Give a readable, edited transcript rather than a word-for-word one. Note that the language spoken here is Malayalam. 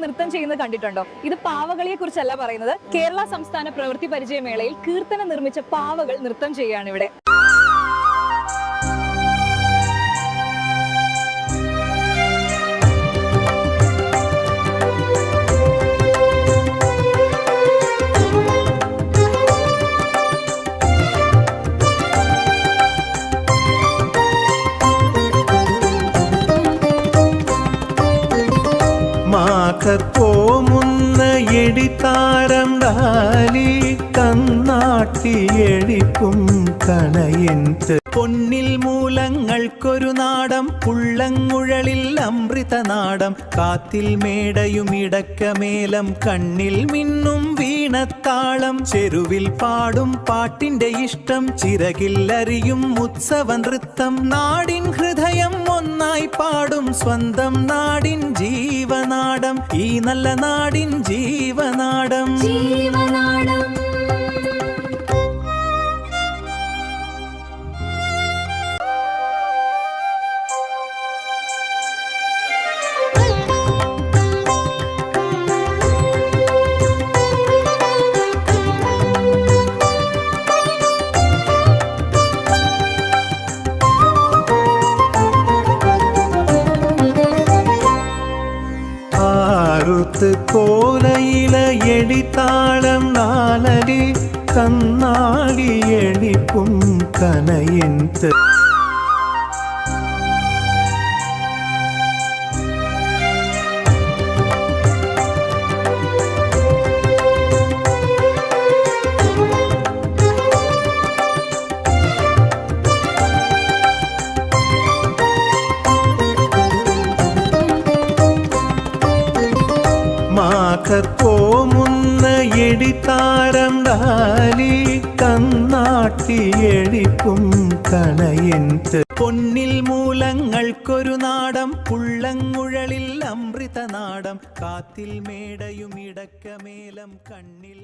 നൃത്തം ചെയ്യുന്നത് കണ്ടിട്ടുണ്ടോ? ഇത് പാവകളിയെ കുറിച്ചല്ല പറയുന്നത്. കേരള സംസ്ഥാന പ്രവൃത്തി പരിചയമേളയിൽ കീർത്തന നിർമ്മിച്ച പാവകൾ നൃത്തം ചെയ്യുകയാണ് ഇവിടെ. പോമുന്ന എടിത്താരം ഡാലി കന്നാട്ടിയെടിപ്പും കണയൻത്ത് പൊന്നിൽ മൂലങ്ങൾക്കൊരു നാടം പുള്ളങ്ങുഴലിൽ അമൃതനാടം കാത്തിൽ മേടയും ഇടക്കമേലം കണ്ണിൽ മിന്നും വീണത്താളം ചെരുവിൽ പാടും പാട്ടിന്റെ ഇഷ്ടം ചിറകിൽ അറിയും ഉത്സവ നൃത്തം നാടിൻ ഹൃദയം ഒന്നായി പാടും സ്വന്തം നാടിൻ ജീവനാടം ഈ നല്ല നാടിൻ ജീവനാടം. കോലയില എടിത്താളം നാലടി കന്നാടി എടിപ്പും കനയൻത്ത് പോമുന്ന എടിത്താരം ഡാലി കന്നാട്ടിയെടിപ്പും കണയൻത്ത് പൊന്നിൽ മൂലങ്ങൾക്കൊരു നാടം പുള്ളങ്ങുഴലിൽ അമൃതനാടം കാത്തിൽ മേടയും ഇടക്കമേലം കണ്ണിൽ